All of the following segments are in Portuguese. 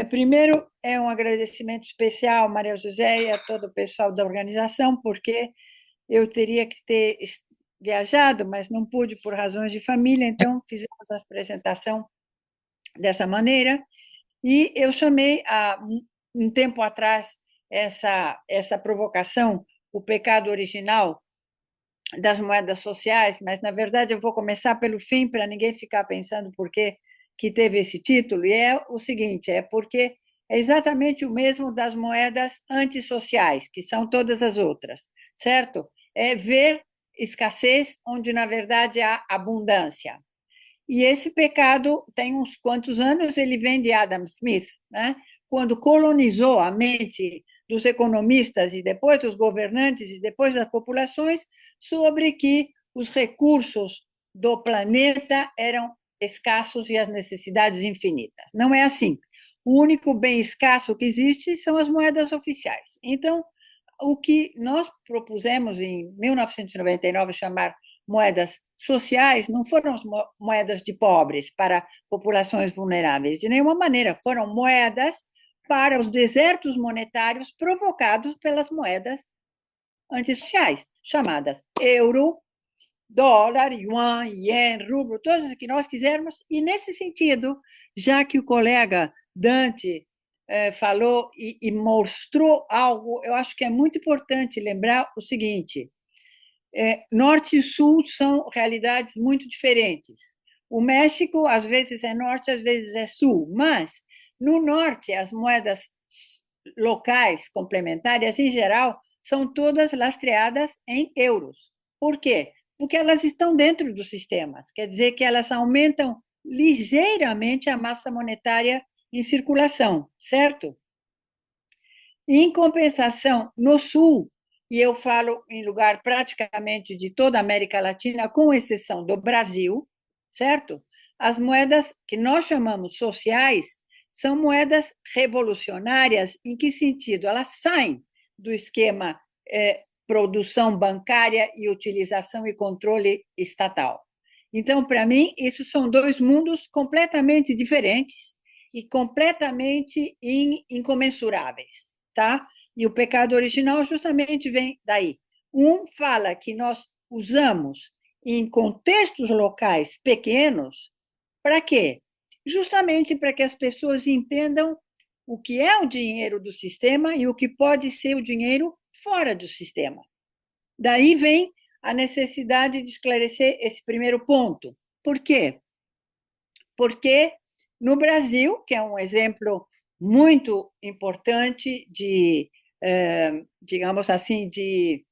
Primeiro, é um agradecimento especial, Maria José, e a todo o pessoal da organização, porque eu teria que ter viajado, mas não pude por razões de família, então fizemos a apresentação dessa maneira. E eu chamei, há um tempo atrás, essa provocação, o pecado original das moedas sociais, mas, na verdade, eu vou começar pelo fim, para ninguém ficar pensando por que teve esse título, e é o seguinte, é porque é exatamente o mesmo das moedas antissociais, que são todas as outras, certo? É ver escassez onde, na verdade, há abundância. E esse pecado tem uns quantos anos, ele vem de Adam Smith, né? Quando colonizou a mente dos economistas e depois dos governantes e depois das populações sobre que os recursos do planeta eram escassos e as necessidades infinitas. Não é assim. O único bem escasso que existe são as moedas oficiais. Então, o que nós propusemos em 1999 chamar moedas sociais não foram moedas de pobres para populações vulneráveis, de nenhuma maneira, foram moedas para os desertos monetários provocados pelas moedas antissociais, chamadas euro, dólar, yuan, ien, rublo, todas as que nós quisermos, e nesse sentido, já que o colega Dante falou e mostrou algo, eu acho que é muito importante lembrar o seguinte: norte e sul são realidades muito diferentes. O México, às vezes, é norte, às vezes é sul, mas no norte, as moedas locais complementares, em geral, são todas lastreadas em euros. Por quê? Porque elas estão dentro dos sistemas, quer dizer que elas aumentam ligeiramente a massa monetária em circulação, certo? Em compensação, no Sul, e eu falo em lugar praticamente de toda a América Latina, com exceção do Brasil, certo? As moedas que nós chamamos sociais são moedas revolucionárias. Em que sentido? Elas saem do esquema produção bancária e utilização e controle estatal. Então, para mim, isso são dois mundos completamente diferentes e completamente incomensuráveis, tá? E o pecado original justamente vem daí. Um fala que nós usamos em contextos locais pequenos, para quê? Justamente para que as pessoas entendam o que é o dinheiro do sistema e o que pode ser o dinheiro fora do sistema. Daí vem a necessidade de esclarecer esse primeiro ponto. Por quê? Porque no Brasil, que é um exemplo muito importante de, digamos assim, de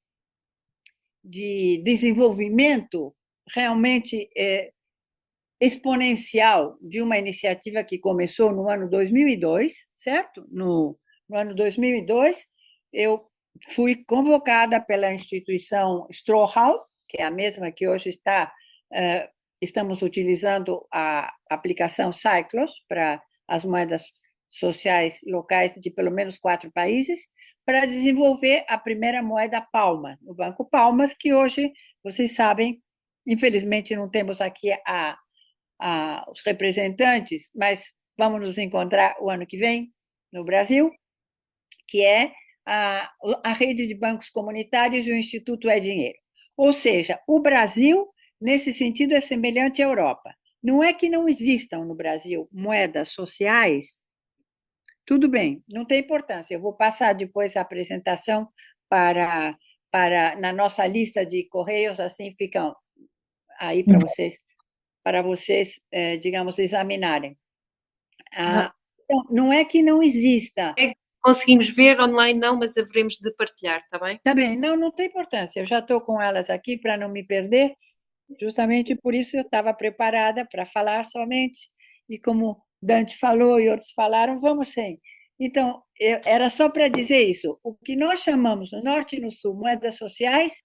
desenvolvimento realmente exponencial de uma iniciativa que começou no ano 2002, certo? No ano 2002, eu fui convocada pela instituição Strohal, que é a mesma que hoje estamos utilizando a aplicação Cyclos para as moedas sociais locais de pelo menos 4 países, para desenvolver a primeira moeda Palma, no Banco Palmas, que hoje, vocês sabem, infelizmente não temos aqui os representantes, mas vamos nos encontrar o ano que vem no Brasil, que é a rede de bancos comunitários e o Instituto É Dinheiro. Ou seja, o Brasil, nesse sentido, é semelhante à Europa. Não é que não existam no Brasil moedas sociais, tudo bem, não tem importância. Eu vou passar depois a apresentação para, na nossa lista de correios, assim ficam aí para vocês, digamos, examinarem. Então, não é que não exista. Conseguimos ver online, não, mas haveremos de partilhar, está bem? Tá bem, não tem importância. Eu já estou com elas aqui para não me perder. Justamente por isso eu estava preparada para falar somente. E como Dante falou e outros falaram, vamos sem. Então, era só para dizer isso. O que nós chamamos no Norte e no Sul moedas sociais,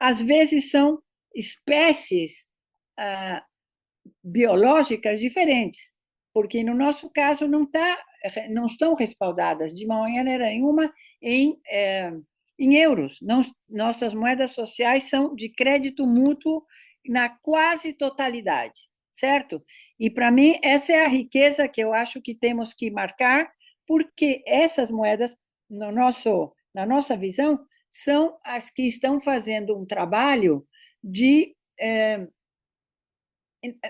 às vezes são espécies biológicas diferentes, porque no nosso caso não estão respaldadas de maneira nenhuma em euros. Não, nossas moedas sociais são de crédito mútuo na quase totalidade, certo? E, para mim, essa é a riqueza que eu acho que temos que marcar, porque essas moedas, na nossa visão, são as que estão fazendo um trabalho de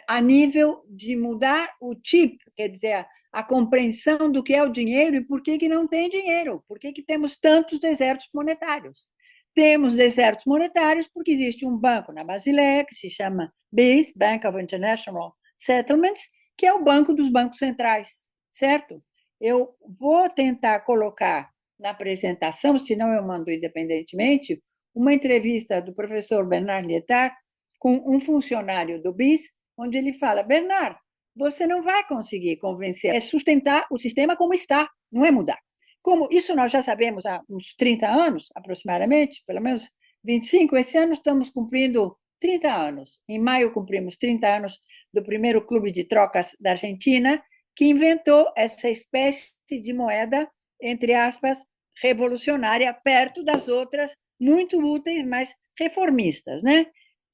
a nível de mudar o chip, quer dizer, a compreensão do que é o dinheiro e por que, que não tem dinheiro, por que, que temos tantos desertos monetários. Temos desertos monetários porque existe um banco na Basileia, que se chama BIS, Bank of International Settlements, que é o banco dos bancos centrais, certo? Eu vou tentar colocar na apresentação, senão eu mando independentemente, uma entrevista do professor Bernard Lietard com um funcionário do BIS, onde ele fala: Bernard, você não vai conseguir convencer, é sustentar o sistema como está, não é mudar. Como isso nós já sabemos há uns 30 anos, aproximadamente, pelo menos 25, esse ano estamos cumprindo 30 anos. Em maio cumprimos 30 anos do primeiro clube de trocas da Argentina, que inventou essa espécie de moeda, entre aspas, revolucionária, perto das outras, muito úteis, mas reformistas, né?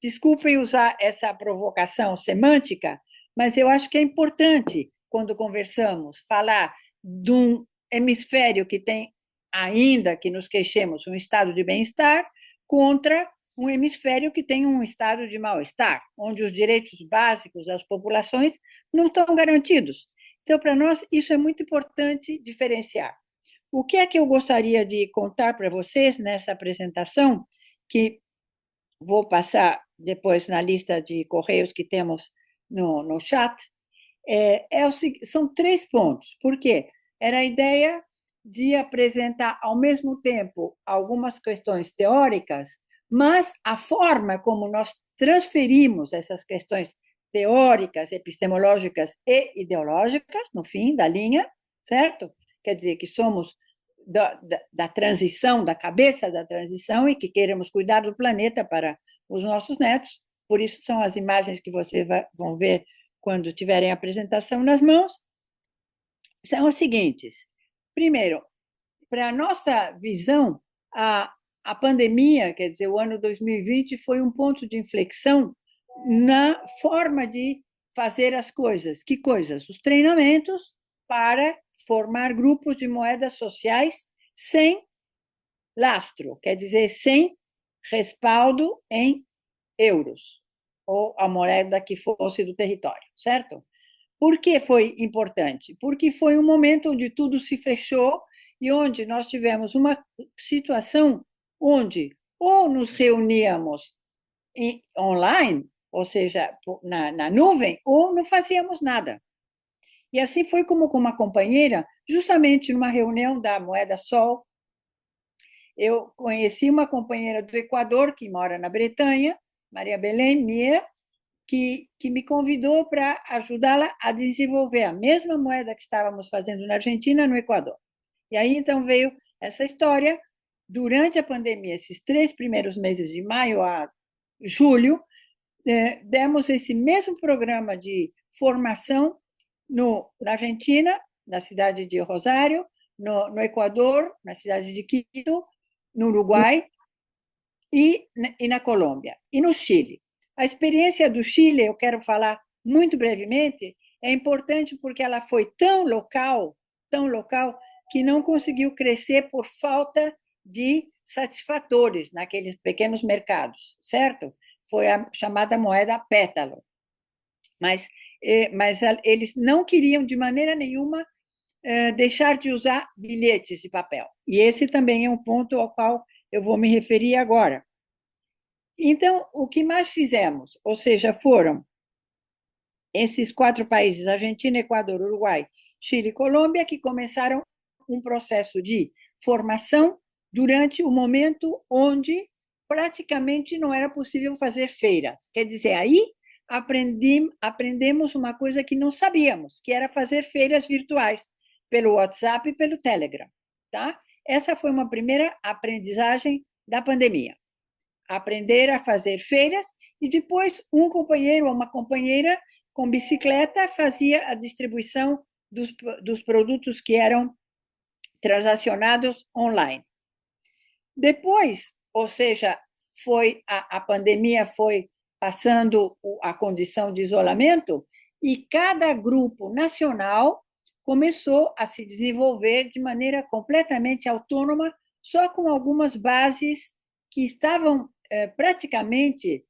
Desculpem usar essa provocação semântica, mas eu acho que é importante, quando conversamos, falar de um hemisfério que tem, ainda que nos queixemos, um estado de bem-estar, contra um hemisfério que tem um estado de mal-estar, onde os direitos básicos das populações não estão garantidos. Então, para nós, isso é muito importante diferenciar. O que é que eu gostaria de contar para vocês nessa apresentação, que vou passar depois na lista de correios que temos no chat, são 3 pontos. Por quê? Era a ideia de apresentar, ao mesmo tempo, algumas questões teóricas, mas a forma como nós transferimos essas questões teóricas, epistemológicas e ideológicas, no fim da linha, certo? Quer dizer que somos da transição, da cabeça da transição, e que queremos cuidar do planeta para os nossos netos. Por isso são as imagens que vocês vão ver quando tiverem a apresentação nas mãos, são as seguintes. Primeiro, para a nossa visão, a pandemia, quer dizer, o ano 2020 foi um ponto de inflexão na forma de fazer as coisas. Que coisas? Os treinamentos para formar grupos de moedas sociais sem lastro, quer dizer, sem respaldo em euros, ou a moeda que fosse do território, certo? Por que foi importante? Porque foi um momento onde tudo se fechou e onde nós tivemos uma situação onde ou nos reuníamos online, ou seja, na nuvem, ou não fazíamos nada. E assim foi como com uma companheira, justamente numa reunião da Moeda Sol, eu conheci uma companheira do Equador, que mora na Bretanha, Maria Belém Mier, que me convidou para ajudá-la a desenvolver a mesma moeda que estávamos fazendo na Argentina, no Equador. E aí, então, veio essa história. Durante a pandemia, esses 3 primeiros meses, de maio a julho, demos esse mesmo programa de formação na Argentina, na cidade de Rosário, no Equador, na cidade de Quito, no Uruguai e na Colômbia, e no Chile. A experiência do Chile, eu quero falar muito brevemente, é importante porque ela foi tão local, que não conseguiu crescer por falta de satisfatores naqueles pequenos mercados, certo? Foi a chamada moeda pétalo. Mas eles não queriam, de maneira nenhuma, deixar de usar bilhetes de papel. E esse também é um ponto ao qual eu vou me referir agora. Então, o que mais fizemos? Ou seja, foram esses 4 países, Argentina, Equador, Uruguai, Chile e Colômbia, que começaram um processo de formação durante o momento onde praticamente não era possível fazer feiras. Quer dizer, aí aprendemos uma coisa que não sabíamos, que era fazer feiras virtuais, pelo WhatsApp e pelo Telegram. Tá? Essa foi uma primeira aprendizagem da pandemia. Aprender a fazer feiras, e depois um companheiro ou uma companheira com bicicleta fazia a distribuição dos produtos que eram transacionados online. Depois, ou seja, a pandemia foi passando a condição de isolamento, e cada grupo nacional começou a se desenvolver de maneira completamente autônoma, só com algumas bases que estavam praticamente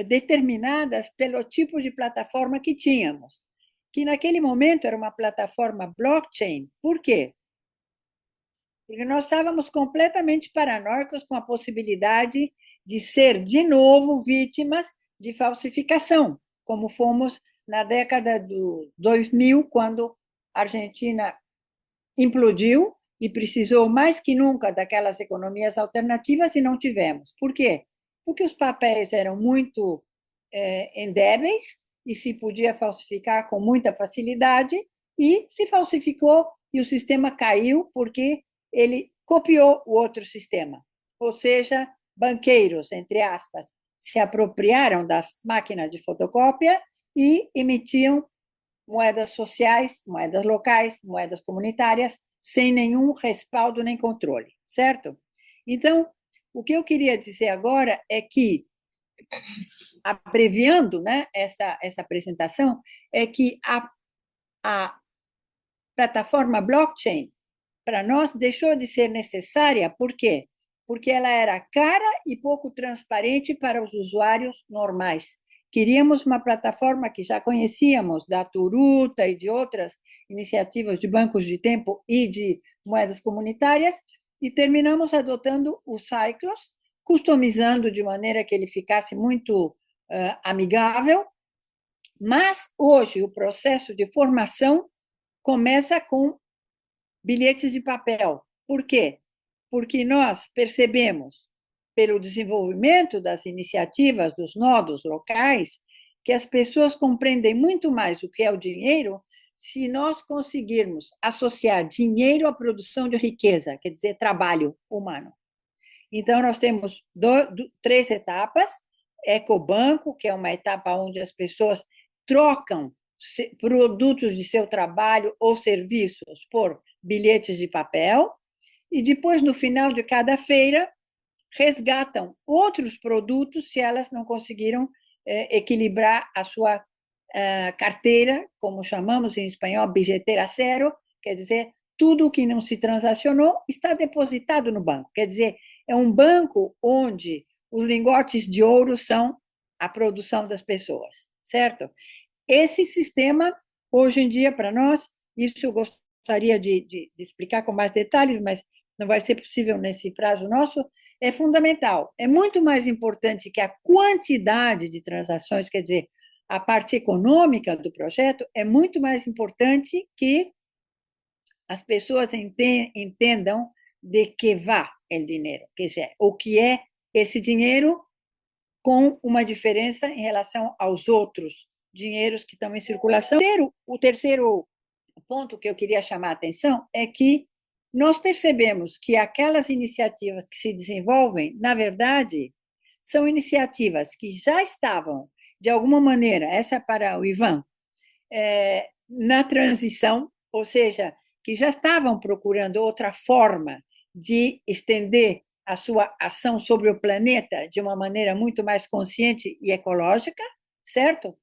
determinadas pelo tipo de plataforma que tínhamos, que naquele momento era uma plataforma blockchain. Por quê? Porque nós estávamos completamente paranoicos com a possibilidade de ser, de novo, vítimas de falsificação, como fomos na década de 2000, quando a Argentina implodiu e precisou mais que nunca daquelas economias alternativas e não tivemos. Por quê? Porque os papéis eram muito endébeis e se podia falsificar com muita facilidade, e se falsificou e o sistema caiu porque ele copiou o outro sistema. Ou seja, banqueiros, entre aspas, se apropriaram da máquina de fotocópia e emitiam moedas sociais, moedas locais, moedas comunitárias, sem nenhum respaldo nem controle, certo? Então, o que eu queria dizer agora é que, abreviando, né, essa apresentação, é que a plataforma blockchain, para nós, deixou de ser necessária. Por quê? Porque ela era cara e pouco transparente para os usuários normais. Queríamos uma plataforma que já conhecíamos, da Turuta e de outras iniciativas de bancos de tempo e de moedas comunitárias, e terminamos adotando o Cyclos, customizando de maneira que ele ficasse muito amigável. Mas hoje o processo de formação começa com bilhetes de papel. Por quê? Porque nós percebemos, pelo desenvolvimento das iniciativas dos nodos locais, que as pessoas compreendem muito mais o que é o dinheiro se nós conseguirmos associar dinheiro à produção de riqueza, quer dizer, trabalho humano. Então, nós temos três etapas: ecobanco, que é uma etapa onde as pessoas trocam produtos de seu trabalho ou serviços por bilhetes de papel, e depois, no final de cada feira, resgatam outros produtos se elas não conseguiram equilibrar a sua carteira, como chamamos em espanhol, bilheteira zero, quer dizer, tudo o que não se transacionou está depositado no banco. Quer dizer, é um banco onde os lingotes de ouro são a produção das pessoas, certo? Esse sistema, hoje em dia, para nós, isso eu gostaria de explicar com mais detalhes, mas não vai ser possível nesse prazo nosso, é fundamental. É muito mais importante que a quantidade de transações, quer dizer, a parte econômica do projeto, é muito mais importante que as pessoas entendam de que vá o dinheiro, quer dizer, o que é esse dinheiro, com uma diferença em relação aos outros dinheiros que estão em circulação. O terceiro ponto que eu queria chamar a atenção é que nós percebemos que aquelas iniciativas que se desenvolvem, na verdade, são iniciativas que já estavam, de alguma maneira, essa é para o Ivan, na transição, ou seja, que já estavam procurando outra forma de estender a sua ação sobre o planeta de uma maneira muito mais consciente e ecológica, certo?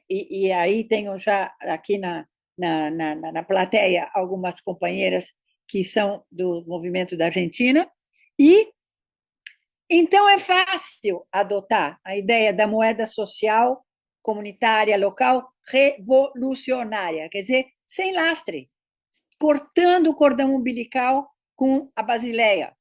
E aí tenho já aqui na plateia algumas companheiras que são do movimento da Argentina, e então é fácil adotar a ideia da moeda social, comunitária, local, revolucionária, quer dizer, sem lastre, cortando o cordão umbilical com a Basileia.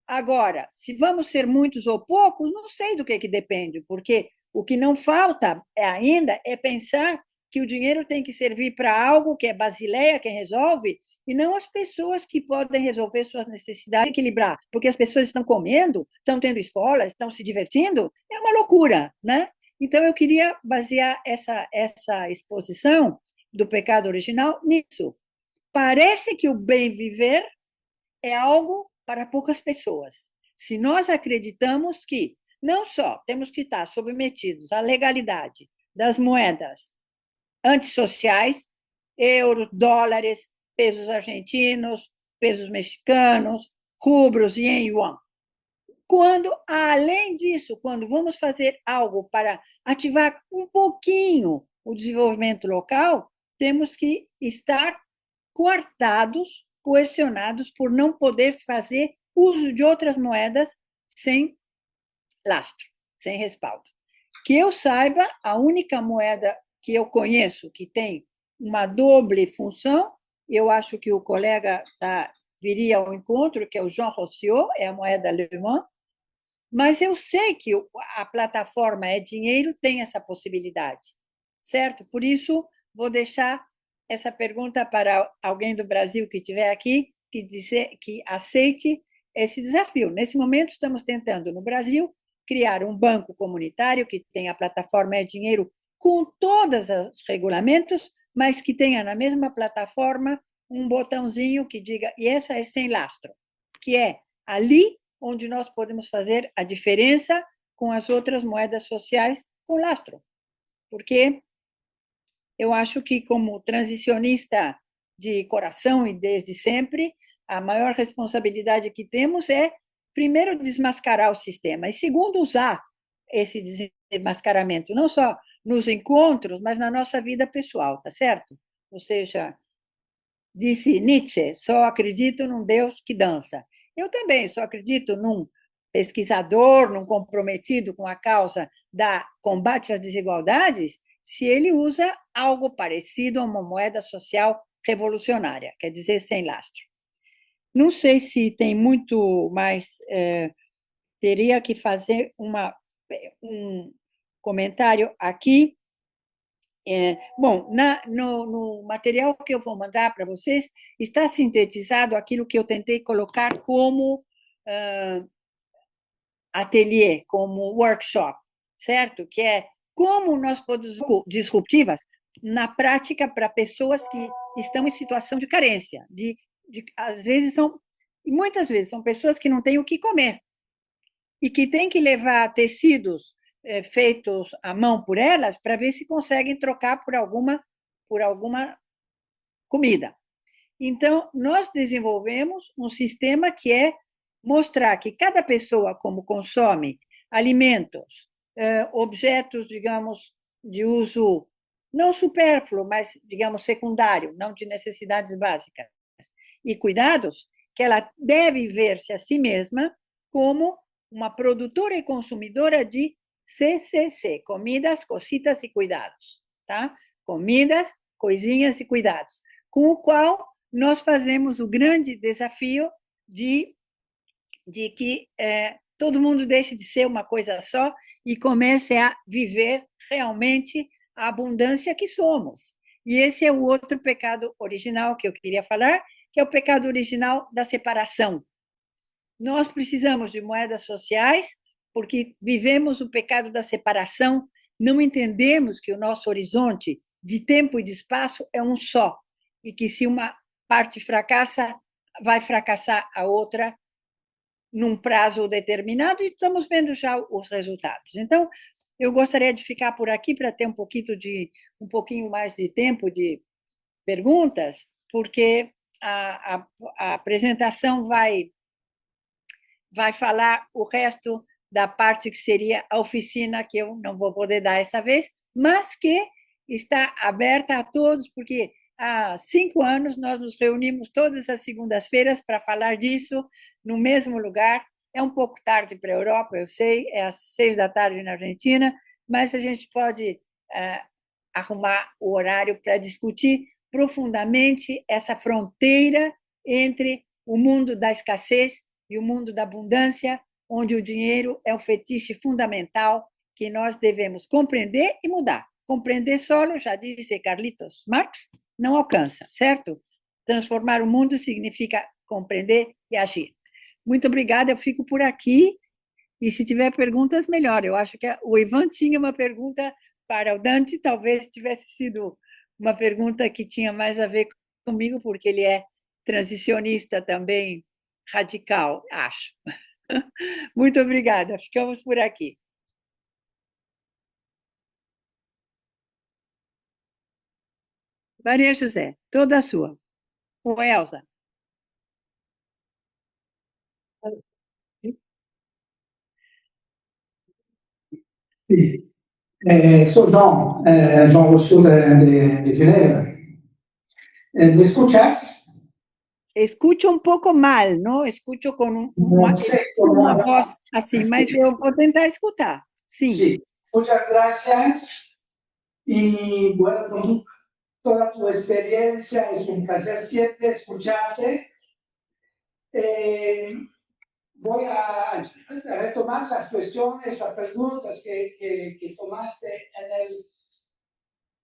Agora, se vamos ser muitos ou poucos, não sei do que depende, porque o que não falta ainda é pensar que o dinheiro tem que servir para algo que é Basileia quem resolve, e não as pessoas que podem resolver suas necessidades, equilibrar, porque as pessoas estão comendo, estão tendo escola, estão se divertindo, é uma loucura, né? Então, eu queria basear essa exposição do pecado original nisso. Parece que o bem viver é algo para poucas pessoas. Se nós acreditamos que não só temos que estar submetidos à legalidade das moedas antissociais, euros, dólares, pesos argentinos, pesos mexicanos, rubros e em yuan. Quando, além disso, quando vamos fazer algo para ativar um pouquinho o desenvolvimento local, temos que estar coartados, coercionados por não poder fazer uso de outras moedas sem lastro, sem respaldo. Que eu saiba, a única moeda que eu conheço que tem uma doble função, eu acho que o colega viria ao encontro, que é o Jean Rossiot, é a moeda alemã, mas eu sei que a plataforma É Dinheiro tem essa possibilidade, certo? Por isso, vou deixar essa pergunta para alguém do Brasil que estiver aqui, que aceite esse desafio. Nesse momento, estamos tentando, no Brasil, criar um banco comunitário que tenha a plataforma É Dinheiro com todos os regulamentos, mas que tenha na mesma plataforma um botãozinho que diga, e essa é sem lastro, que é ali onde nós podemos fazer a diferença com as outras moedas sociais com lastro. Porque eu acho que, como transicionista de coração e desde sempre, a maior responsabilidade que temos é, primeiro, desmascarar o sistema e, segundo, usar esse desmascaramento, não só nos encontros, mas na nossa vida pessoal, tá certo? Ou seja, disse Nietzsche, só acredito num Deus que dança. Eu também só acredito num pesquisador, num comprometido com a causa da combate às desigualdades, se ele usa algo parecido a uma moeda social revolucionária, quer dizer, sem lastro. Não sei se tem muito mais, teria que fazer um comentário aqui. Bom, no material que eu vou mandar para vocês está sintetizado aquilo que eu tentei colocar como ateliê, como workshop, certo? Que é como nós podemos disruptivas na prática para pessoas que estão em situação de carência, às vezes muitas vezes são pessoas que não têm o que comer e que têm que levar tecidos feitos à mão por elas para ver se conseguem trocar por alguma comida. Então, nós desenvolvemos um sistema que é mostrar que cada pessoa, como consome alimentos, objetos, digamos, de uso não supérfluo, mas, digamos, secundário, não de necessidades básicas, e cuidados, que ela deve ver-se a si mesma como uma produtora e consumidora de CCC, comidas, cositas e cuidados, tá? Comidas, coisinhas e cuidados, com o qual nós fazemos o grande desafio de que todo mundo deixe de ser uma coisa só e comece a viver realmente a abundância que somos. E esse é o outro pecado original que eu queria falar, que é o pecado original da separação. Nós precisamos de moedas sociais porque vivemos o pecado da separação, não entendemos que o nosso horizonte de tempo e de espaço é um só, e que se uma parte fracassa, vai fracassar a outra num prazo determinado, e estamos vendo já os resultados. Então, eu gostaria de ficar por aqui para ter um pouquinho mais de tempo de perguntas, porque a apresentação vai falar o resto da parte que seria a oficina, que eu não vou poder dar essa vez, mas que está aberta a todos, porque há 5 anos nós nos reunimos todas as segundas-feiras para falar disso no mesmo lugar. É um pouco tarde para a Europa, eu sei, é às 6 da tarde na Argentina, mas a gente pode arrumar o horário para discutir profundamente essa fronteira entre o mundo da escassez e o mundo da abundância, onde o dinheiro é um fetiche fundamental que nós devemos compreender e mudar. Compreender solo, já disse Carlitos Marx, não alcança, certo? Transformar o mundo significa compreender e agir. Muito obrigada, eu fico por aqui. E se tiver perguntas, melhor. Eu acho que o Ivan tinha uma pergunta para o Dante, talvez tivesse sido uma pergunta que tinha mais a ver comigo, porque ele é transicionista também radical, acho. Muito obrigada, ficamos por aqui. Maria José, toda sua. Ou Elza. Soy Jean, Jean Rousseau de Ginebra. ¿Me escuchas? Escucho um pouco mal, não? Escucho com No sé cómo uma voz assim, mas eu vou tentar escutar. Sim. Sí, muchas gracias. Y bueno, con toda tu experiencia, es un placer siempre escucharte. Eh, voy a retomar las cuestiones, las preguntas que tomaste en el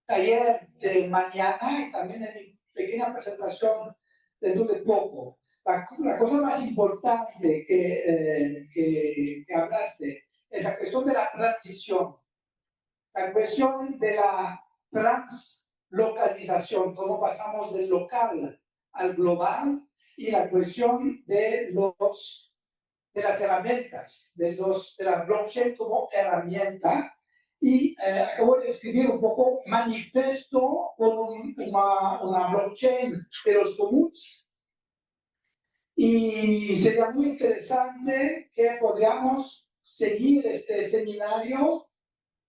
taller de mañana y también en mi pequeña presentación dentro de poco. La cosa más importante que hablaste es la cuestión de la transición, la cuestión de la translocalización, cómo pasamos del local al global, y la cuestión de las herramientas, de la blockchain como herramienta. Y acabo de escribir un poco manifiesto con una blockchain de los comuns. Y sería muy interesante que podamos seguir este seminario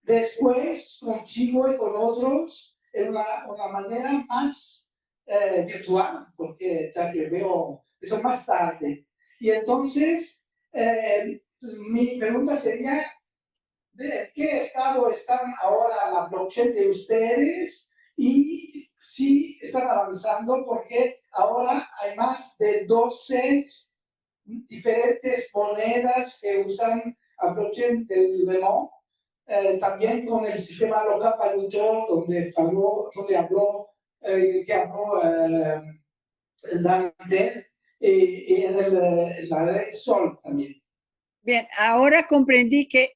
después contigo y con otros en una manera más virtual, porque ya te veo eso más tarde. Y entonces, mi pregunta sería, ¿de qué estado están ahora la blockchain de ustedes? Y si están avanzando, porque ahora hay más de 12 diferentes monedas que usan la blockchain del Lemon, también con el sistema local valutor, donde habló Dante, y en la red Sol también. Bem, agora compreendi que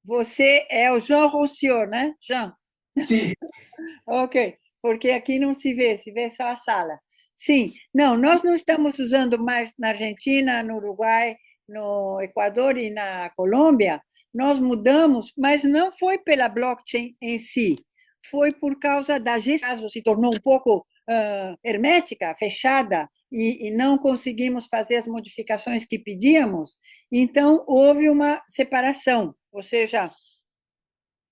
você é o Jean Rousseau, né, Jean? Sí. Ok, porque aqui não se vê só a sala. Sim, não, nós não estamos usando mais na Argentina, no Uruguai, no Equador e na Colômbia. Nós mudamos, mas não foi pela blockchain em si, foi por causa da gestão, se tornou um pouco hermética, fechada, e não conseguimos fazer as modificações que pedíamos, então houve uma separação, ou seja,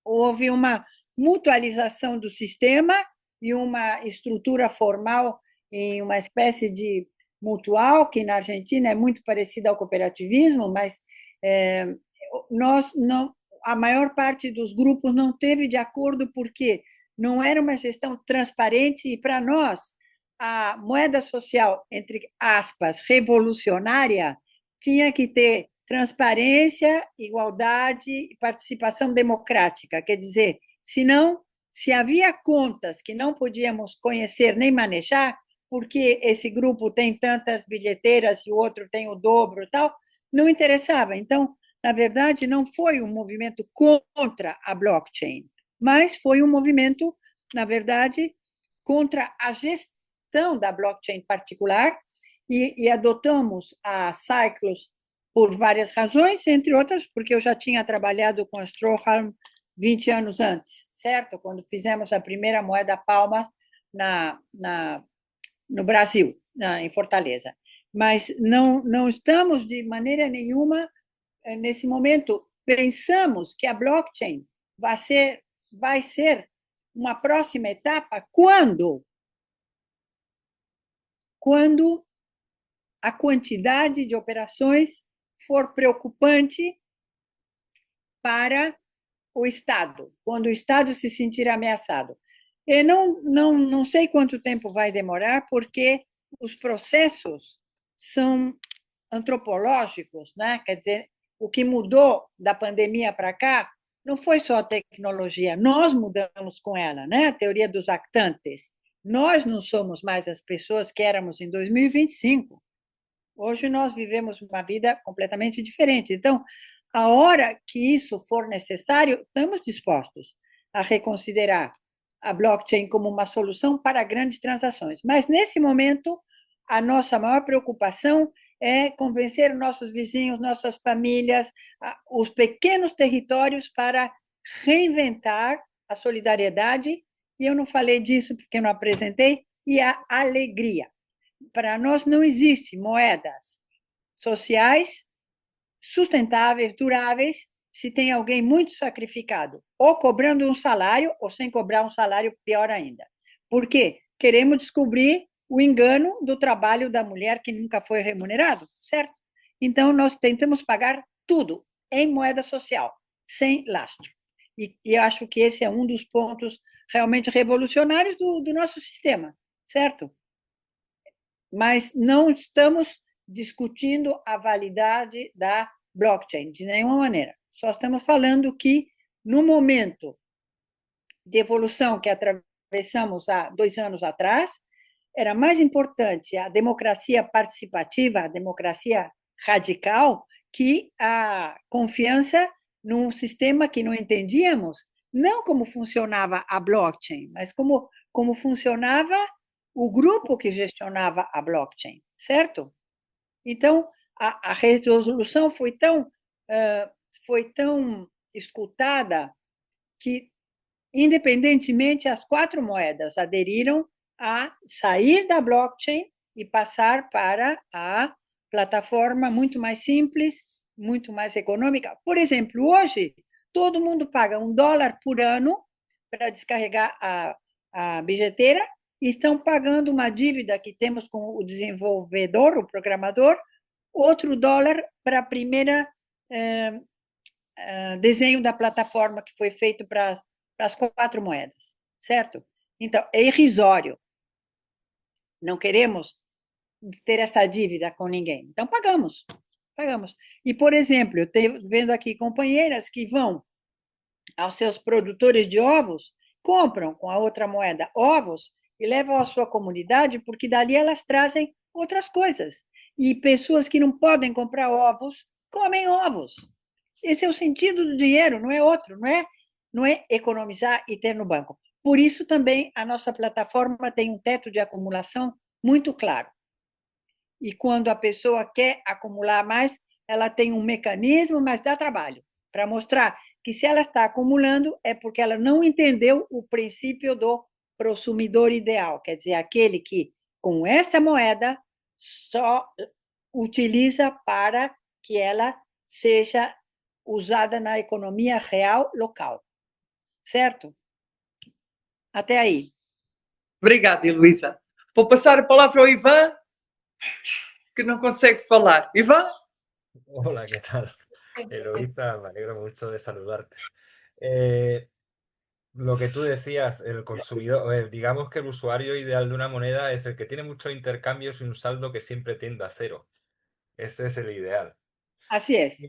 houve uma mutualização do sistema e uma estrutura formal em uma espécie de mutual, que na Argentina é muito parecida ao cooperativismo, mas nós não, a maior parte dos grupos não teve de acordo porque não era uma gestão transparente e para nós a moeda social, entre aspas, revolucionária, tinha que ter transparência, igualdade e participação democrática. Quer dizer, senão, se havia contas que não podíamos conhecer nem manejar, porque esse grupo tem tantas bilheteiras e o outro tem o dobro e tal, não interessava. Então, na verdade, não foi um movimento contra a blockchain, mas foi um movimento, na verdade, contra a gestão da blockchain particular e adotamos a Cyclos por várias razões, entre outras, porque eu já tinha trabalhado com a Strohhalm 20 anos antes, certo? Quando fizemos a primeira moeda palmas no Brasil, em Fortaleza. Mas não estamos, de maneira nenhuma, nesse momento, pensamos que a blockchain vai ser uma próxima etapa quando a quantidade de operações for preocupante para o Estado, quando o Estado se sentir ameaçado. Eu não sei quanto tempo vai demorar, porque os processos são antropológicos, né? Quer dizer, o que mudou da pandemia para cá não foi só a tecnologia, nós mudamos com ela, né? A teoria dos actantes. Nós não somos mais as pessoas que éramos em 2025. Hoje nós vivemos uma vida completamente diferente. Então, a hora que isso for necessário, estamos dispostos a reconsiderar a blockchain como uma solução para grandes transações. Mas, nesse momento, a nossa maior preocupação é convencer nossos vizinhos, nossas famílias, os pequenos territórios para reinventar a solidariedade, e eu não falei disso porque eu não apresentei, e a alegria. Para nós não existe moedas sociais sustentáveis, duráveis, se tem alguém muito sacrificado, ou cobrando um salário, ou sem cobrar um salário, pior ainda. Por quê? Queremos descobrir o engano do trabalho da mulher que nunca foi remunerado, certo? Então, nós tentamos pagar tudo em moeda social, sem lastro. E acho que esse é um dos pontos realmente revolucionários do nosso sistema, certo? Mas não estamos discutindo a validade da blockchain, de nenhuma maneira. Só estamos falando que, no momento de evolução que atravessamos há 2 anos atrás, era mais importante a democracia participativa, a democracia radical, que a confiança num sistema que não entendíamos, não como funcionava a blockchain, mas como funcionava o grupo que gestionava a blockchain, certo? Então, a resolução foi tão escutada que, independentemente, as 4 moedas aderiram a sair da blockchain e passar para a plataforma muito mais simples, muito mais econômica. Por exemplo, hoje, todo mundo paga $1 por ano para descarregar a bilheteira e estão pagando uma dívida que temos com o desenvolvedor, o programador, outro dólar para a primeira desenho da plataforma que foi feito para as 4 moedas, certo? Então, é irrisório. Não queremos ter essa dívida com ninguém. Então, pagamos. Pagamos. E, por exemplo, eu estou vendo aqui companheiras que vão aos seus produtores de ovos, compram com a outra moeda ovos e levam à sua comunidade, porque dali elas trazem outras coisas. E pessoas que não podem comprar ovos, comem ovos. Esse é o sentido do dinheiro, não é outro, não é economizar e ter no banco. Por isso também a nossa plataforma tem um teto de acumulação muito claro. E quando a pessoa quer acumular mais, ela tem um mecanismo, mas dá trabalho, para mostrar que se ela está acumulando é porque ela não entendeu o princípio do consumidor ideal, quer dizer, aquele que, com essa moeda, só utiliza para que ela seja usada na economia real local. Certo? Até aí. Obrigada, Heloísa. Vou passar a palavra ao Ivan, que não consegue falar. Ivan? Hola, ¿qué tal? Eloísa, me alegro mucho de saludarte. Lo que tú decías, el consumidor, digamos que el usuario ideal de una moneda es el que tiene muchos intercambios y un saldo que siempre tiende a cero. Ese es el ideal. Así es.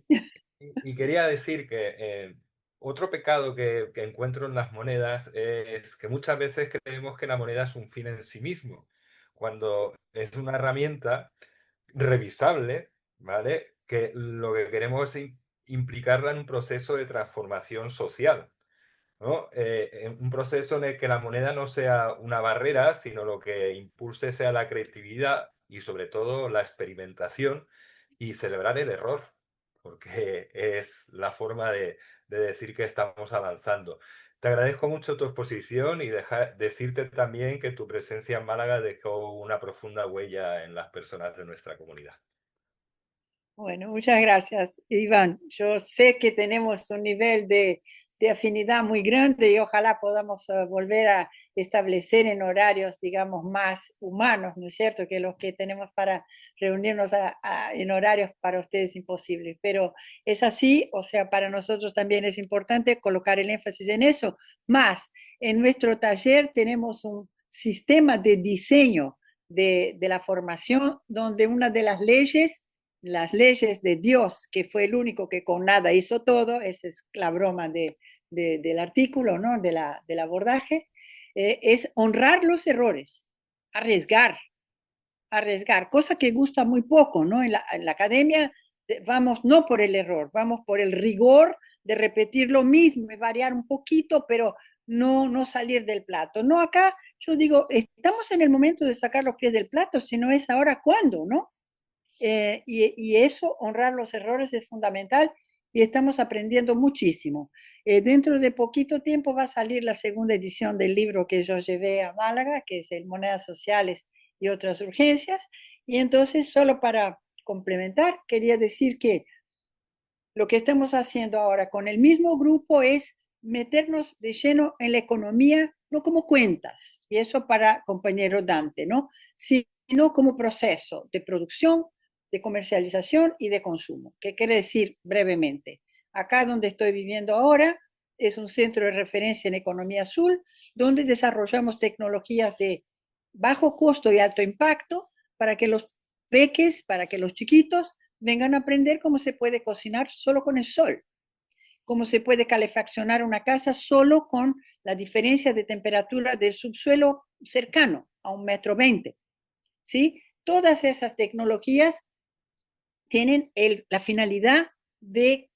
Y quería decir que otro pecado que encuentro en las monedas es que muchas veces creemos que la moneda es un fin en sí mismo, cuando es una herramienta revisable, ¿vale? Que lo que queremos es implicarla en un proceso de transformación social, ¿no? En un proceso en el que la moneda no sea una barrera, sino lo que impulse sea la creatividad y sobre todo la experimentación y celebrar el error, porque es la forma de decir que estamos avanzando. Te agradezco mucho tu exposición y decirte también que tu presencia en Málaga dejó una profunda huella en las personas de nuestra comunidad. Bueno, muchas gracias, Iván. Yo sé que tenemos un nivel de afinidad muy grande y ojalá podamos volver a establecer en horarios, digamos, más humanos, ¿no es cierto?, que los que tenemos para reunirnos en horarios para ustedes imposibles. Pero es así, o sea, para nosotros también es importante colocar el énfasis en eso. Más, en nuestro taller tenemos un sistema de diseño de la formación donde una de las leyes de Dios, que fue el único que con nada hizo todo, esa es la broma del artículo, ¿no? del abordaje, es honrar los errores, arriesgar, cosa que gusta muy poco, ¿no? En la academia vamos no por el error, vamos por el rigor de repetir lo mismo, variar un poquito, pero no salir del plato. No, acá yo digo, estamos en el momento de sacar los pies del plato, si no es ahora, ¿cuándo, no? Y eso, honrar los errores es fundamental y estamos aprendiendo muchísimo. Dentro de poquito tiempo va a salir la segunda edición del libro que yo llevé a Málaga, que es el Monedas Sociales y otras urgencias. Y entonces, solo para complementar, quería decir que Lo que estamos haciendo ahora con el mismo grupo es meternos de lleno en la economía, no como cuentas, y eso para compañero Dante, ¿no? Sino como proceso de producción, de comercialización y de consumo. ¿Qué quiere decir brevemente? Acá donde estoy viviendo ahora es un centro de referencia en economía azul, donde desarrollamos tecnologías de bajo costo y alto impacto para que los peques, para que los chiquitos vengan a aprender cómo se puede cocinar solo con el sol, cómo se puede calefaccionar una casa solo con la diferencia de temperatura del subsuelo cercano a 1,20 m, ¿sí? Todas esas tecnologías tienen la finalidad de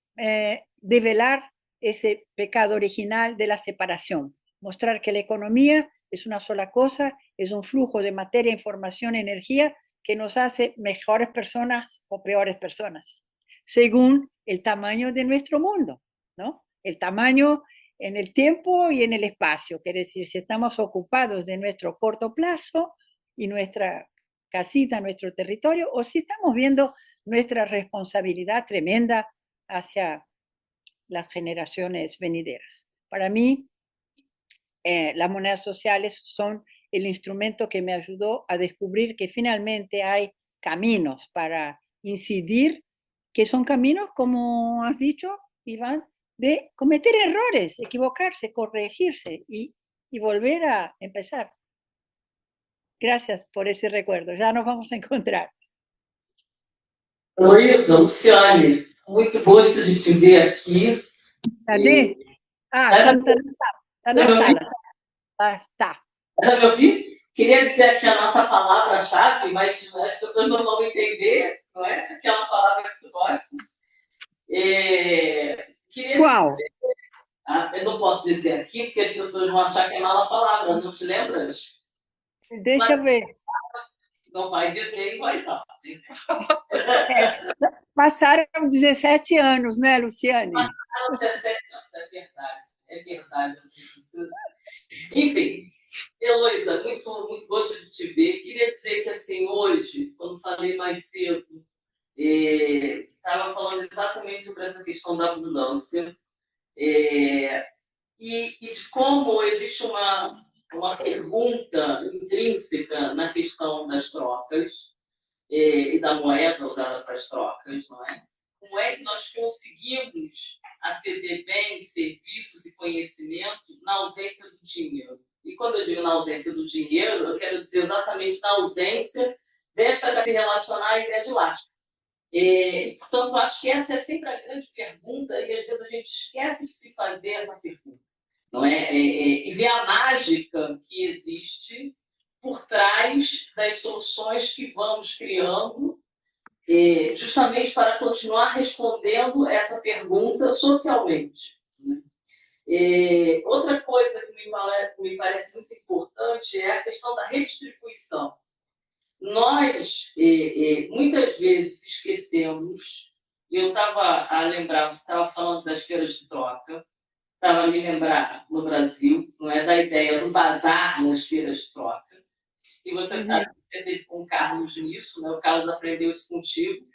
develar ese pecado original de la separación, mostrar que la economía es una sola cosa, es un flujo de materia, información, energía que nos hace mejores personas o peores personas, según el tamaño de nuestro mundo, ¿no? El tamaño en el tiempo y en el espacio, quiere decir, si estamos ocupados de nuestro corto plazo y nuestra casita, nuestro territorio, o si estamos viendo nuestra responsabilidad tremenda hacia las generaciones venideras. Para mí, las monedas sociales son el instrumento que me ayudó a descubrir que finalmente hay caminos para incidir, que son caminos, como has dicho, Iván, de cometer errores, equivocarse, corregirse y volver a empezar. Gracias por esse recuerdo. Já nos vamos encontrar. Luísa, Luciane, muito gosto de te ver aqui. Cadê? Ah, já está na sala. Está na sala. Tá. Está me ouvindo? Queria dizer aqui a nossa palavra-chave, mas as pessoas não vão entender, não é? Aquela palavra que tu gosta. Qual? Eu não posso dizer aqui, porque as pessoas vão achar que é mala palavra, não te lembras? Deixa eu ver. Não vai dizer em voz alta. Passaram 17 anos, né, Luciane? Passaram 17 anos, é verdade. Enfim, Heloísa, muito gosto de te ver. Queria dizer que, assim, hoje, quando falei mais cedo, estava falando exatamente sobre essa questão da abundância e de como existe uma pergunta intrínseca na questão das trocas e da moeda usada para as trocas, não é? Como é que nós conseguimos aceder bens, serviços e conhecimento na ausência do dinheiro? E quando eu digo na ausência do dinheiro, eu quero dizer exatamente na ausência desta se relacionar à ideia de lastro. Portanto, acho que essa é sempre a grande pergunta e às vezes a gente esquece de se fazer essa pergunta, não é? E ver a mágica que existe por trás das soluções que vamos criando, justamente para continuar respondendo essa pergunta socialmente. Outra coisa que me parece muito importante é a questão da redistribuição. Nós, muitas vezes, esquecemos, e eu estava a lembrar, você estava falando das feiras de troca, estava a me lembrar no Brasil, não é, da ideia do bazar nas feiras de troca. E você sabe que você teve com o Carlos nisso, né? O Carlos aprendeu isso contigo.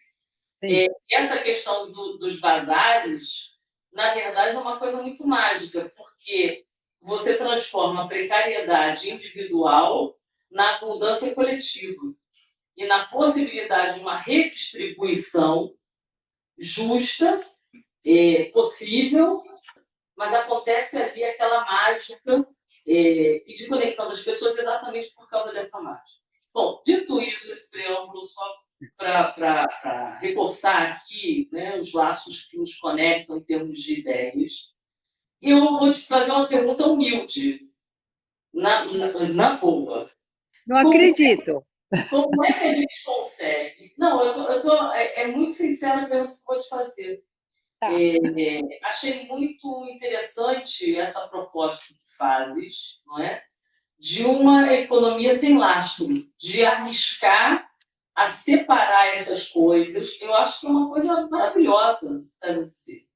Essa questão dos bazares, na verdade, é uma coisa muito mágica, porque você transforma a precariedade individual na abundância coletiva e na possibilidade de uma redistribuição justa, possível, mas acontece ali aquela mágica e de conexão das pessoas exatamente por causa dessa mágica. Bom, dito isso, esse preâmbulo só para reforçar aqui, né, os laços que nos conectam em termos de ideias, eu vou te fazer uma pergunta humilde, na boa. Não acredito. Como é que a gente consegue? Não, é muito sincera a pergunta que eu vou te fazer. Tá. Achei muito interessante essa proposta que fazes, não é? De uma economia sem lastro, de arriscar a separar essas coisas. Eu acho que é uma coisa maravilhosa fazer dizer.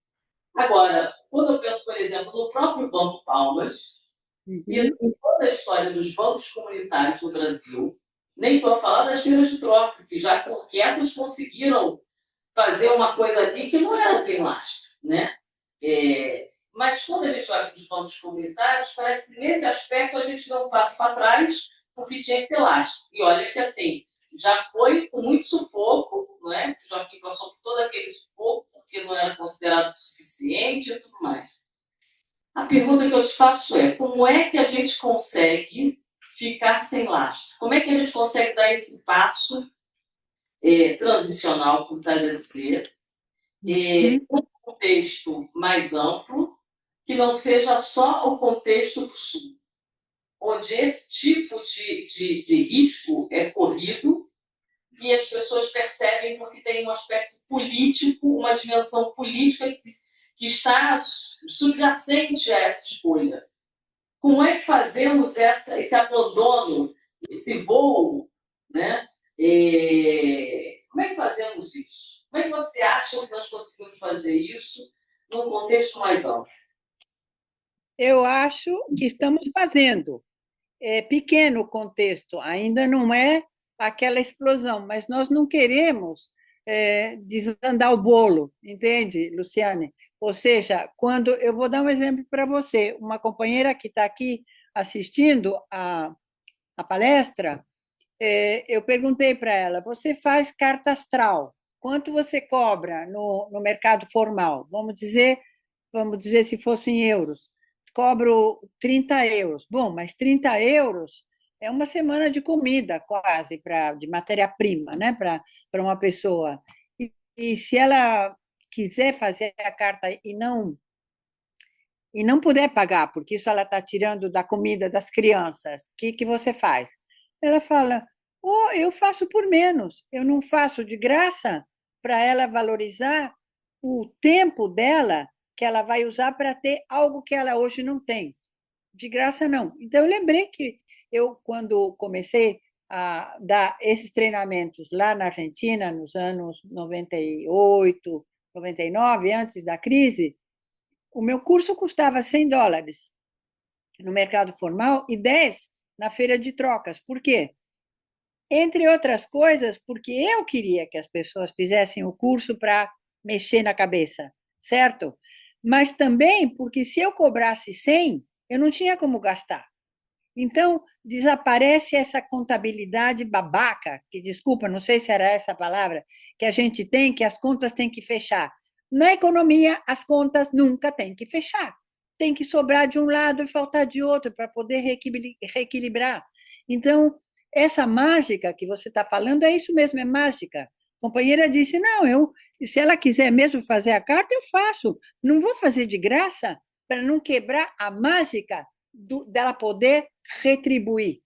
Agora, quando eu penso, por exemplo, no próprio Banco Palmas, e em toda a história dos bancos comunitários no Brasil, nem estou a falar das feiras de troca, que essas conseguiram fazer uma coisa ali que não era bem lastro, né? Mas quando a gente vai para os bancos comunitários, parece que nesse aspecto a gente dá um passo para trás, porque tinha que ter lastro. E olha que assim, já foi com muito sufoco, não é? O Joaquim passou por todo aquele sufoco, porque não era considerado suficiente e tudo mais. A pergunta que eu te faço é, como é que a gente consegue ficar sem lastro? Como é que a gente consegue dar esse passo transicional, como está a dizer, um contexto mais amplo, que não seja só o contexto do Sul, onde esse tipo de risco é corrido e as pessoas percebem porque tem um aspecto político, uma dimensão política que está subjacente a essa escolha. Como é que fazemos esse abandono, esse voo, né? Como é que fazemos isso? Como é que você acha que nós conseguimos fazer isso num contexto mais amplo? Eu acho que estamos fazendo. É pequeno o contexto, ainda não é aquela explosão, mas nós não queremos desandar o bolo, entende, Luciane? Ou seja, quando eu vou dar um exemplo para você, uma companheira que está aqui assistindo a palestra, eu perguntei para ela: você faz carta astral? Quanto você cobra no mercado formal? Vamos dizer se fossem euros. Cobro 30 euros. Bom, mas 30 euros é uma semana de comida, quase, de matéria-prima, né, para uma pessoa. E se ela quiser fazer a carta e não puder pagar, porque isso ela está tirando da comida das crianças, o que você faz? Ela fala: oh, eu faço por menos, eu não faço de graça, para ela valorizar o tempo dela que ela vai usar para ter algo que ela hoje não tem. De graça, não. Então, eu lembrei que eu, quando comecei a dar esses treinamentos lá na Argentina, nos anos 98, 99, antes da crise, o meu curso custava $100 no mercado formal e 10 na feira de trocas. Por quê? Entre outras coisas, porque eu queria que as pessoas fizessem o curso para mexer na cabeça, certo? Mas também porque se eu cobrasse 100, eu não tinha como gastar. Então, desaparece essa contabilidade babaca, que, desculpa, não sei se era essa a palavra, que a gente tem, que as contas têm que fechar. Na economia, as contas nunca têm que fechar. Tem que sobrar de um lado e faltar de outro para poder reequilibrar. Então, essa mágica que você está falando é isso mesmo, é mágica. A companheira disse: não, se ela quiser mesmo fazer a carta, eu faço. Não vou fazer de graça para não quebrar a mágica dela poder retribuir.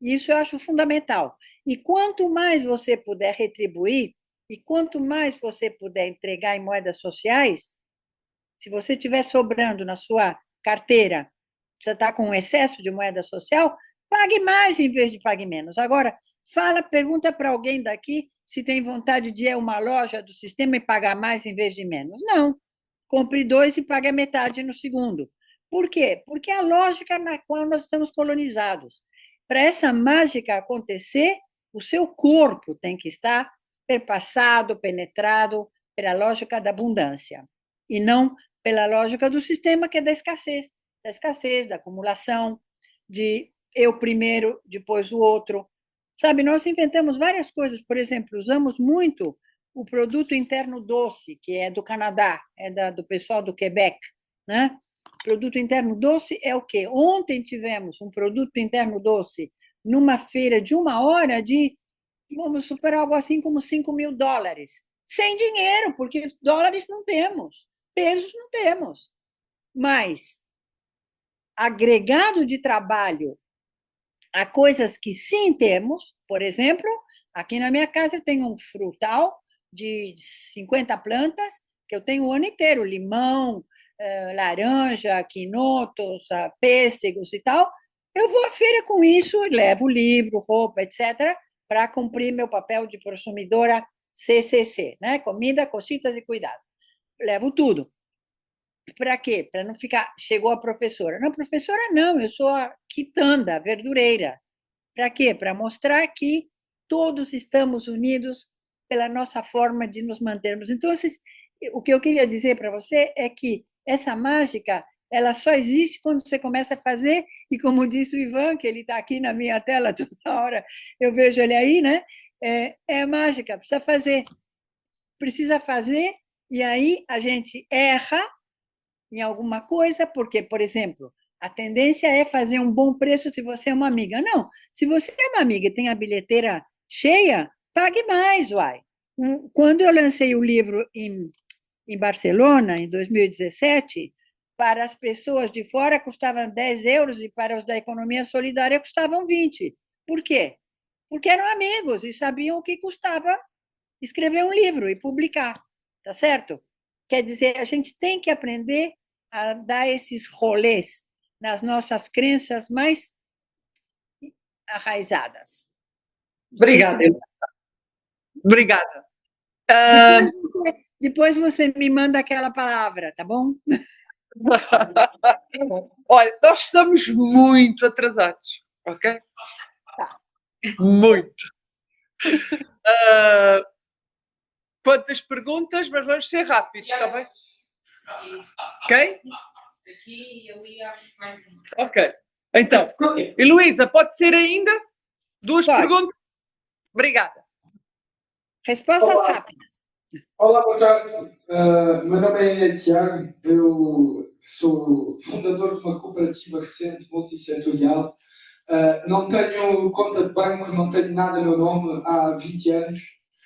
Isso eu acho fundamental. E quanto mais você puder retribuir, e quanto mais você puder entregar em moedas sociais, se você tiver sobrando na sua carteira, você está com um excesso de moeda social, pague mais em vez de pague menos. Agora, pergunta para alguém daqui se tem vontade de ir a uma loja do sistema e pagar mais em vez de menos. Não. Compre 2 e pague a metade no segundo. Por quê? Porque é a lógica na qual nós estamos colonizados. Para essa mágica acontecer, o seu corpo tem que estar perpassado, penetrado pela lógica da abundância, e não pela lógica do sistema, que é da escassez, da acumulação, de eu primeiro, depois o outro. Sabe, nós inventamos várias coisas, por exemplo, usamos muito o produto interno doce, que é do Canadá, do pessoal do Quebec, né? Produto interno doce é o quê? Ontem tivemos um produto interno doce numa feira de 1 hora de, vamos superar algo assim como $5.000. Sem dinheiro, porque dólares não temos, pesos não temos. Mas agregado de trabalho a coisas que sim temos, por exemplo, aqui na minha casa eu tenho um frutal de 50 plantas que eu tenho o ano inteiro, limão, laranja, quinotos, pêssegos e tal. Eu vou à feira com isso, levo livro, roupa, etc., para cumprir meu papel de consumidora CCC, né? Comida, cocitas e cuidado. Levo tudo. Para quê? Para não ficar. Chegou a professora. Não, professora, não, eu sou a quitanda, a verdureira. Para quê? Para mostrar que todos estamos unidos pela nossa forma de nos mantermos. Então, o que eu queria dizer para você é que essa mágica ela só existe quando você começa a fazer, e como disse o Ivan, que ele está aqui na minha tela toda hora, eu vejo ele aí, né? É mágica, precisa fazer, e aí a gente erra em alguma coisa, porque, por exemplo, a tendência é fazer um bom preço se você é uma amiga. Não, se você é uma amiga e tem a bilheteira cheia, pague mais, uai. Quando eu lancei o livro em Barcelona, em 2017, para as pessoas de fora custavam 10 euros e para os da economia solidária custavam 20. Por quê? Porque eram amigos e sabiam o que custava escrever um livro e publicar, tá certo? Quer dizer, a gente tem que aprender a dar esses rolês nas nossas crenças mais arraizadas. Obrigada. Obrigada. Depois você me manda aquela palavra, tá bom? Olha, nós estamos muito atrasados, ok? Tá. Muito. Quantas perguntas, mas vamos ser rápidos, está bem? Ok? Aqui eu ia mais uma. Ok. Então, Heloísa, pode ser ainda? Duas Pode. perguntas? Obrigada. Respostas rápidas. Olá, boa tarde. Meu nome é Tiago, eu sou fundador de uma cooperativa recente, multissetorial. Não tenho conta de banco, não tenho nada no nome há 20 anos.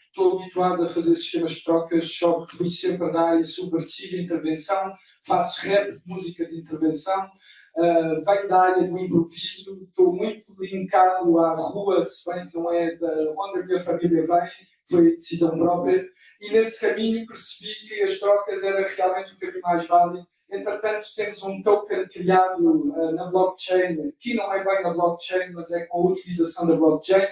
Estou habituado a fazer sistemas de trocas, só que fui sempre da área subversiva, intervenção, faço rap, música de intervenção, venho da área do improviso, estou muito linkado à rua, se bem que não é de onde a minha família vem, foi decisão própria. E nesse caminho percebi que as trocas era realmente o caminho mais válido. Entretanto, temos um token criado na blockchain, que não é bem na blockchain, mas é com a utilização da blockchain.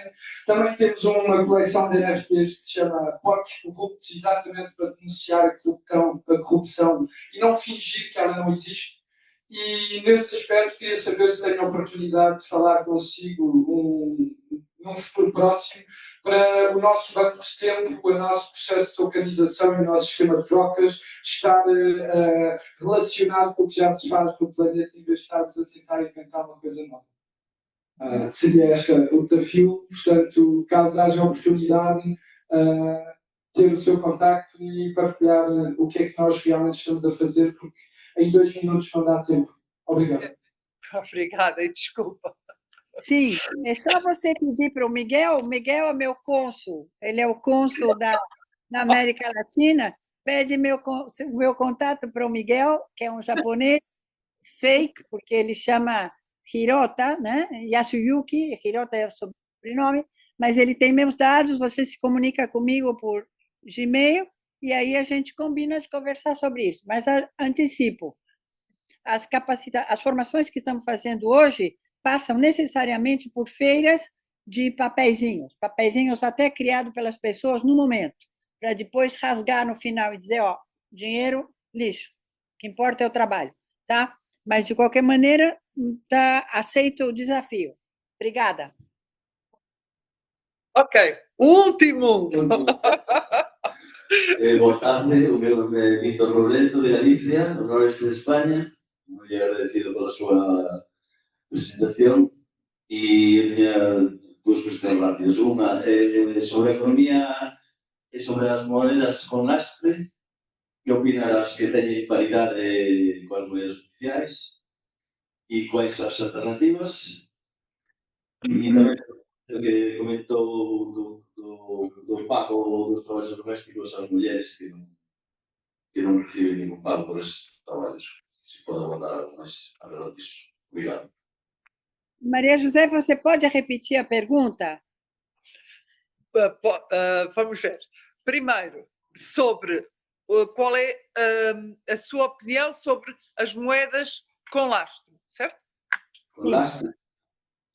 Também temos uma coleção de NFTs que se chama Portos Corruptos, exatamente para denunciar a corrupção e não fingir que ela não existe. E nesse aspecto queria saber se tenho a oportunidade de falar consigo num futuro próximo para o nosso banco de tempo, o nosso processo de tokenização e o nosso sistema de trocas estar relacionado com o que já se faz no planeta em vez de estarmos a tentar inventar uma coisa nova. Seria este o desafio, portanto, caso haja oportunidade, ter o seu contacto e partilhar o que é que nós realmente estamos a fazer, porque em 2 minutos não dá tempo. Obrigado. Obrigada e desculpa. Sim, é só você pedir para o Miguel. O Miguel é meu cônsul, ele é o cônsul da América Latina. Pede meu contato para o Miguel, que é um japonês fake, porque ele chama Hirota, né? Yasuyuki, Hirota é o sobrenome, mas ele tem meus dados, você se comunica comigo por Gmail, e aí a gente combina de conversar sobre isso. Mas antecipo, as formações que estamos fazendo hoje passam necessariamente por feiras de papeizinhos até criados pelas pessoas no momento, para depois rasgar no final e dizer, ó, dinheiro, lixo, o que importa é o trabalho, tá? Mas, de qualquer maneira, aceito o desafio. Obrigada. Ok, último. Boa tarde, o meu nome é Vítor Robledo, de Galicia, no noroeste de España. Muy agradecido pela súa presentación e eu tinha duas questões rápidas. Uma é sobre a economía e sobre as moedas con lastre. Que opinarás que teñen paridade coas moedas oficiais e quais as alternativas? E tamén o que comentou do pago dos traballos domésticos ás mulleres que non reciben ningún pago por esses traballos. Se pode abordar algo máis alrededor disso. Obrigado. Maria José, você pode repetir a pergunta? Vamos ver. Primeiro, sobre qual é a sua opinião sobre as moedas com lastro, certo? Con lastre?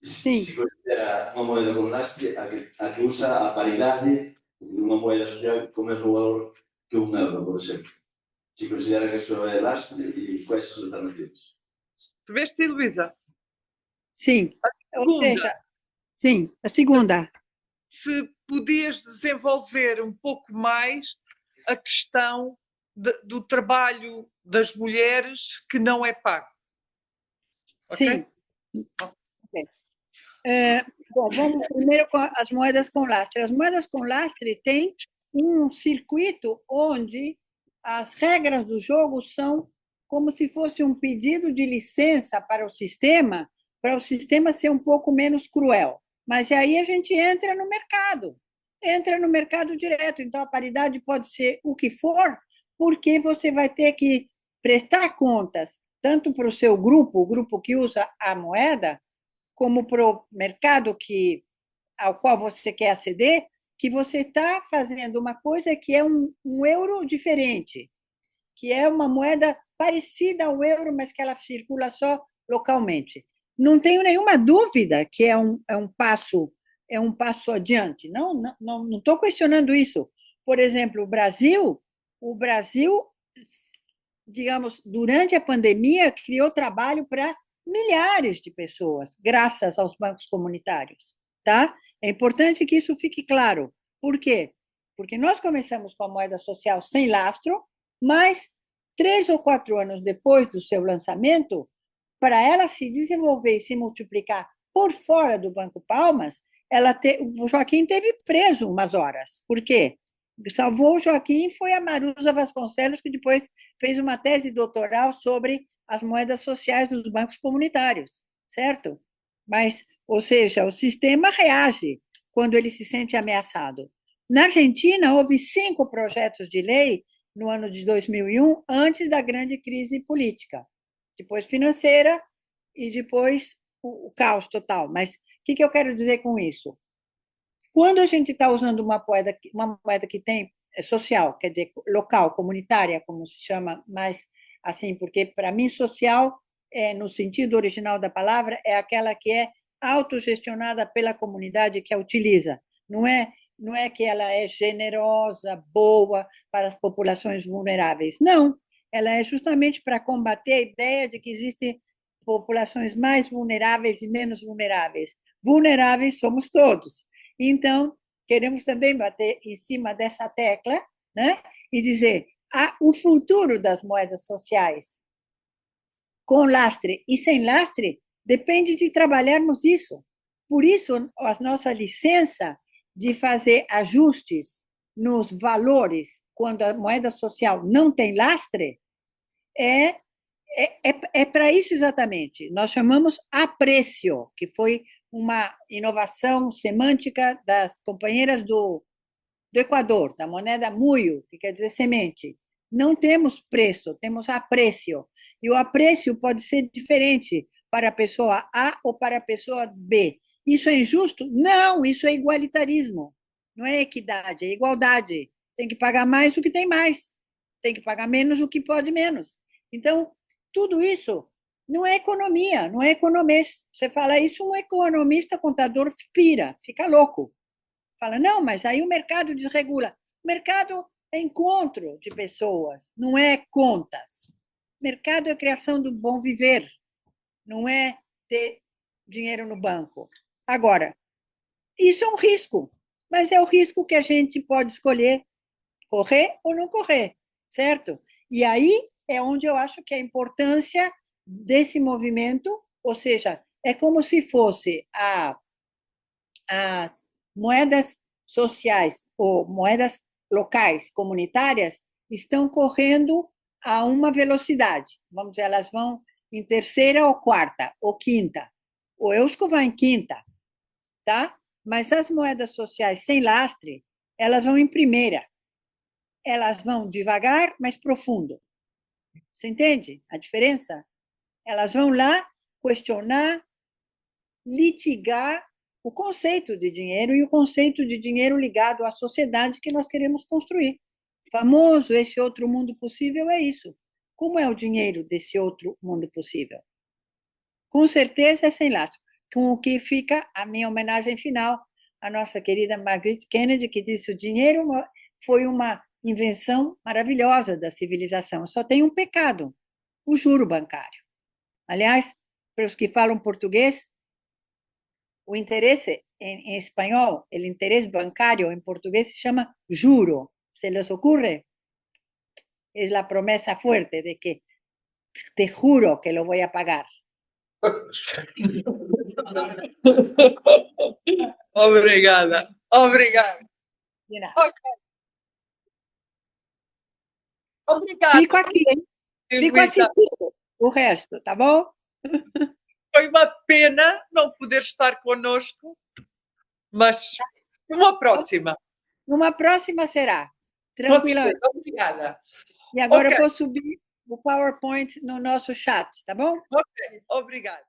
Sim. Se considera unha moeda con lastre a que usa a paridade dunha moeda social co mesmo valor que un euro, por exemplo. Se considera que eso é lastre e quais as alternativas? Tu veste, Luísa? Sim. Ou seja, sim, a segunda. se podias desenvolver um pouco mais a questão do trabalho das mulheres que não é pago. Ok? Sim. Ok. Bom, vamos primeiro com as moedas com lastre. As moedas com lastre têm um circuito onde as regras do jogo são como se fosse um pedido de licença para o sistema ser um pouco menos cruel. Mas aí a gente entra no mercado direto. Então, a paridade pode ser o que for, porque você vai ter que prestar contas tanto para o seu grupo, o grupo que usa a moeda, como para o mercado ao qual você quer aceder, que você está fazendo uma coisa que é um euro diferente, que é uma moeda parecida ao euro, mas que ela circula só localmente. Não tenho nenhuma dúvida que é um passo adiante. Não estou questionando isso. Por exemplo, o Brasil, digamos, durante a pandemia, criou trabalho para milhares de pessoas, graças aos bancos comunitários. Tá? É importante que isso fique claro. Por quê? Porque nós começamos com a moeda social sem lastro, mas 3 ou 4 anos depois do seu lançamento, para ela se desenvolver e se multiplicar por fora do Banco Palmas, o Joaquim teve preso umas horas. Por quê? Salvou o Joaquim foi a Maruza Vasconcelos, que depois fez uma tese doutoral sobre as moedas sociais dos bancos comunitários, certo? Mas, ou seja, o sistema reage quando ele se sente ameaçado. Na Argentina, houve 5 projetos de lei no ano de 2001, antes da grande crise política, depois financeira e depois o caos total. Mas o que eu quero dizer com isso? Quando a gente está usando uma moeda que tem social, quer dizer, local, comunitária, como se chama mais assim, porque para mim social, no sentido original da palavra, é aquela que é autogestionada pela comunidade que a utiliza. Não é que ela é generosa, boa para as populações vulneráveis. Não, ela é justamente para combater a ideia de que existem populações mais vulneráveis e menos vulneráveis. Vulneráveis somos todos. Então, queremos também bater em cima dessa tecla, né? E dizer, o futuro das moedas sociais, com lastre e sem lastre, depende de trabalharmos isso. Por isso, a nossa licença de fazer ajustes nos valores quando a moeda social não tem lastre é para isso exatamente. Nós chamamos apreço, que foi uma inovação semântica das companheiras do Equador, da moneda muio, que quer dizer semente. Não temos preço, temos apreço. E o apreço pode ser diferente para a pessoa A ou para a pessoa B. Isso é injusto? Não, isso é igualitarismo. Não é equidade, é igualdade. Tem que pagar mais o que tem mais. Tem que pagar menos o que pode menos. Então, tudo isso não é economia, não é economês. Você fala isso, um economista, contador, pira, fica louco. Fala, não, mas aí o mercado desregula. O mercado é encontro de pessoas, não é contas. Mercado é criação do bom viver, não é ter dinheiro no banco. Agora, isso é um risco, mas é o risco que a gente pode escolher correr ou não correr, certo? E aí é onde eu acho que a importância desse movimento, ou seja, é como se fosse as moedas sociais ou moedas locais, comunitárias, estão correndo a uma velocidade. Vamos dizer, elas vão em terceira ou quarta ou quinta. O Eusco vai em quinta, tá? Mas as moedas sociais sem lastre, elas vão em primeira. Elas vão devagar, mas profundo. Você entende a diferença? Elas vão lá questionar, litigar o conceito de dinheiro e o conceito de dinheiro ligado à sociedade que nós queremos construir. Famoso, esse outro mundo possível é isso. Como é o dinheiro desse outro mundo possível? Com certeza é sem lastro. Com o que fica a minha homenagem final à nossa querida Margaret Kennedy, que disse: o dinheiro foi uma invenção maravilhosa da civilização. Só tem um pecado: o juro bancário. Aliás, para os que falam português, o interesse en español, el interés bancario en portugués se llama juro. ¿Se les ocurre? Es la promesa fuerte de que te juro que lo voy a pagar. Obrigada. Obrigada. De nada. Ok. Obrigada. Fico aqui, hein? Fico Luísa. assistindo o resto, tá bom? Foi uma pena não poder estar conosco, mas uma próxima. Numa próxima será. Com Tranquilamente. certeza. Obrigada. E agora Ok. eu vou subir o PowerPoint no nosso chat, tá bom? Ok, obrigada.